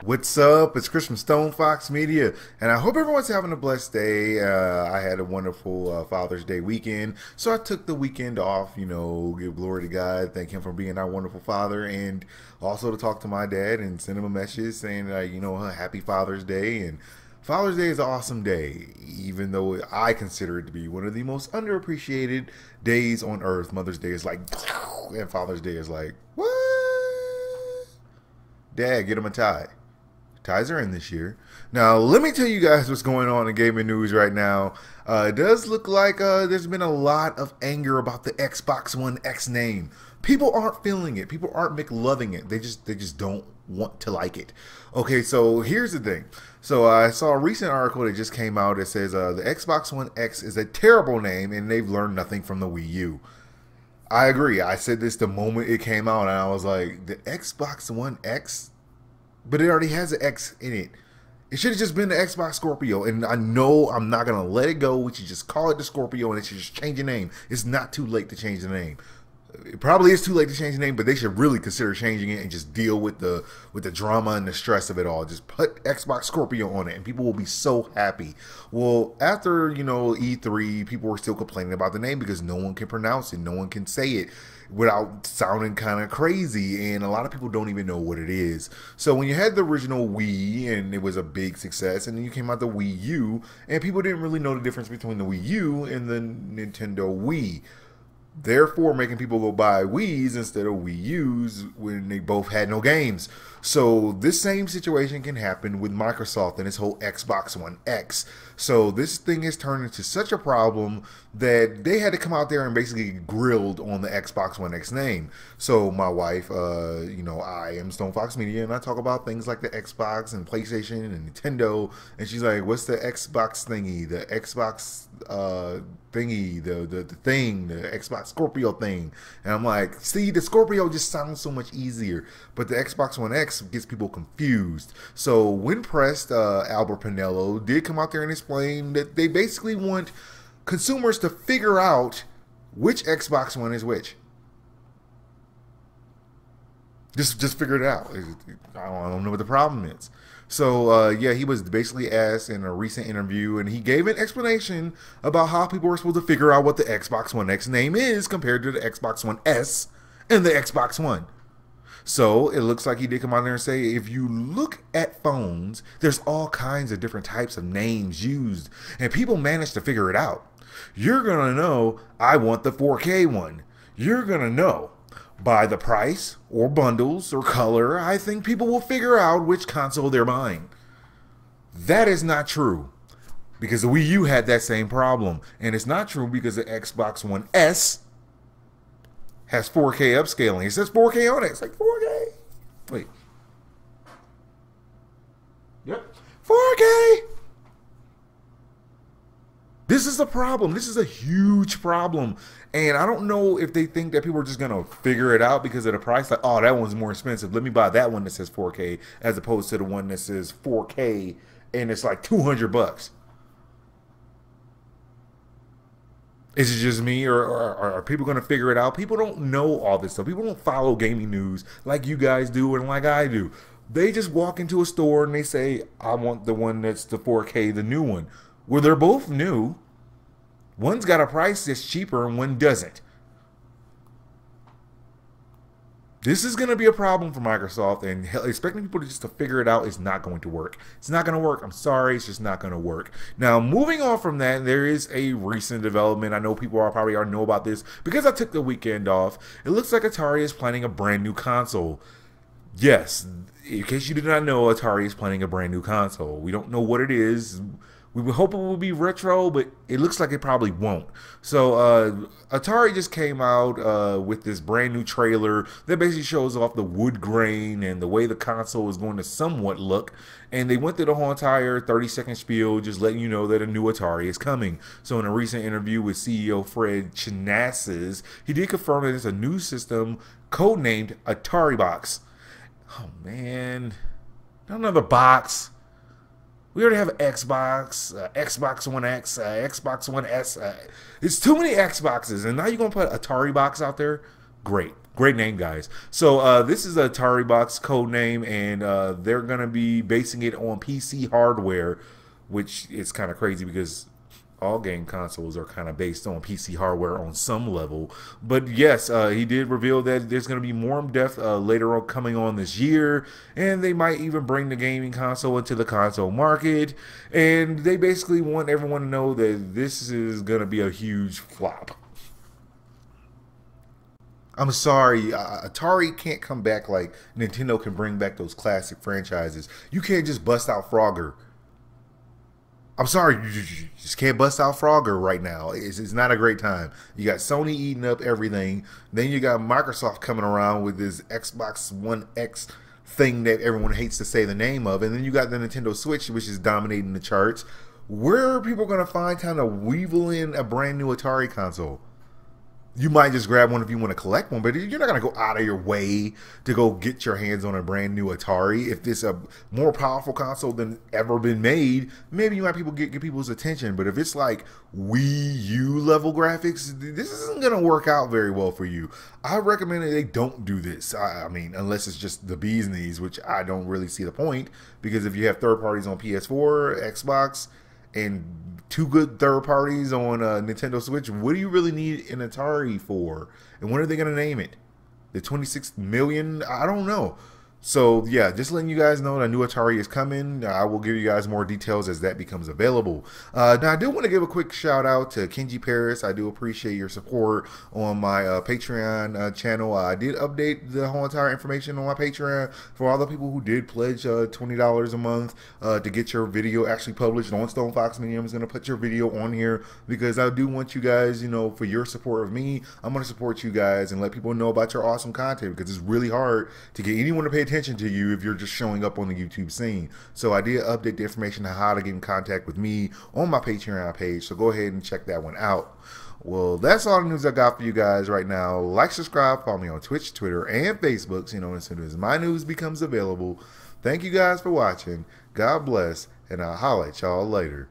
What's up? It's Chris from StonefoxMedia, and I hope everyone's having a blessed day. I had a wonderful Father's Day weekend, so I took the weekend off, give glory to God, thank Him for being our wonderful Father, and also to talk to my dad and send him a message saying, happy Father's Day. And Father's Day is an awesome day, even though I consider it to be one of the most underappreciated days on earth. Mother's Day is like, and Father's Day is like, what? Dad, get him a tie. Ties are in this year. Now, let me tell you guys what's going on in gaming news right now. It does look like there's been a lot of anger about the Xbox One X name. People aren't feeling it. People aren't McLoving it. They just don't want to like it. Okay, so here's the thing. So I saw a recent article that just came out that says the Xbox One X is a terrible name and they've learned nothing from the Wii U. I agree. I said this the moment it came out, and I was like, the Xbox One X? But it already has an X in it. It should have just been the Xbox Scorpio. And I know I'm not going to let it go. We should just call it the Scorpio, and it should just change the name. It's not too late to change the name. It probably is too late to change the name, but they should really consider changing it and just deal with the drama and the stress of it all. Just put Xbox Scorpio on it, and people will be so happy. Well, after E3, people were still complaining about the name because no one can pronounce it, no one can say it without sounding kind of crazy, and a lot of people don't even know what it is. So when you had the original Wii and it was a big success, and then you came out the Wii U, and people didn't really know the difference between the Wii U and the Nintendo Wii, therefore making people go buy Wii's instead of Wii U's when they both had no games. So this same situation can happen with Microsoft and this whole Xbox One X. So this thing has turned into such a problem that they had to come out there and basically grilled on the Xbox One X name. So my wife, I am StonefoxMedia, and I talk about things like the Xbox and PlayStation and Nintendo, and she's like, what's the Xbox thingy, the Xbox thingy, the thing, the Xbox Scorpio thing? And I'm like, see, the Scorpio just sounds so much easier, but the Xbox One X gets people confused. So when pressed, Albert Pinello did come out there and explain that they basically want consumers to figure out which Xbox One is which. Just figure it out. I don't know what the problem is. So, yeah, he was basically asked in a recent interview, and he gave an explanation about how people were supposed to figure out what the Xbox One X name is compared to the Xbox One S and the Xbox One. So it looks like he did come out there and say, if you look at phones, there's all kinds of different types of names used, and people manage to figure it out. You're going to know, I want the 4K one. You're going to know by the price or bundles or color. I think people will figure out which console they're buying. That is not true, because the Wii U had that same problem. And it's not true because the Xbox One S has 4K upscaling. It says 4K on it. It's like 4K. Wait. Yep. 4K. This is a problem. This is a huge problem. And I don't know if they think that people are just going to figure it out because of the price. Like, oh, that one's more expensive. Let me buy that one that says 4K as opposed to the one that says 4K and it's like $200. Is it just me, or are people going to figure it out? People don't know all this stuff. People don't follow gaming news like you guys do and like I do. They just walk into a store and they say, I want the one that's the 4K, the new one. Well, they're both new. One's got a price that's cheaper and one doesn't. This is going to be a problem for Microsoft, and expecting people to figure it out is not going to work. It's not going to work. I'm sorry. It's just not going to work. Now, moving on from that, there is a recent development. I know people probably already know about this because I took the weekend off. It looks like Atari is planning a brand new console. Yes, in case you did not know, Atari is planning a brand new console. We don't know what it is. We would hope it will be retro, but it looks like it probably won't. So Atari just came out with this brand new trailer that basically shows off the wood grain and the way the console is going to somewhat look. And they went through the whole entire 30-second spiel just letting you know that a new Atari is coming. So in a recent interview with CEO Fred Chinasses, he did confirm that it's a new system codenamed Atari Box. Oh, man. Not another box. We already have an Xbox, Xbox One X, Xbox One S. It's too many Xboxes, and now you're going to put Atari Box out there? Great name, guys. So this is a Atari box code name, and they're gonna be basing it on PC hardware, which is kind of crazy because all game consoles are kind of based on PC hardware on some level. But yes, he did reveal that there's going to be more in depth later on coming on this year, and they might even bring the gaming console into the console market. And they basically want everyone to know that this is going to be a huge flop. I'm sorry, Atari can't come back like Nintendo can bring back those classic franchises. You can't just bust out Frogger. I'm sorry, you just can't bust out Frogger right now. It's not a great time. You got Sony eating up everything. Then you got Microsoft coming around with this Xbox One X thing that everyone hates to say the name of. And then you got the Nintendo Switch, which is dominating the charts. Where are people going to find time to weevil in a brand new Atari console? You might just grab one if you want to collect one, but you're not going to go out of your way to go get your hands on a brand new Atari. If it's a more powerful console than ever been made, maybe you might get people's attention. But if it's like Wii U level graphics, this isn't going to work out very well for you. I recommend that they don't do this. I mean, unless it's just the bee's knees, which I don't really see the point, because if you have third parties on PS4, Xbox, and two good third parties on Nintendo Switch, what do you really need an Atari for? And when are they going to name it? The 26 million? I don't know. So yeah, just letting you guys know that a new Atari is coming. I will give you guys more details as that becomes available. Now I do want to give a quick shout out to Kenji Paris. I do appreciate your support on my Patreon channel. I did update the whole entire information on my Patreon for all the people who did pledge $20 a month to get your video actually published on StonefoxMedia. I'm going to put your video on here because I do want you guys, you know, for your support of me. I'm going to support you guys and let people know about your awesome content, because it's really hard to get anyone to pay attention to you if you're just showing up on the YouTube scene. So I did update the information on how to get in contact with me on my Patreon page, so go ahead and check that one out. Well, that's all the news I got for you guys right now. Like, subscribe, follow me on Twitch, Twitter, and Facebook, so you know as soon as my news becomes available. Thank you guys for watching. God bless, and I'll holler at y'all later.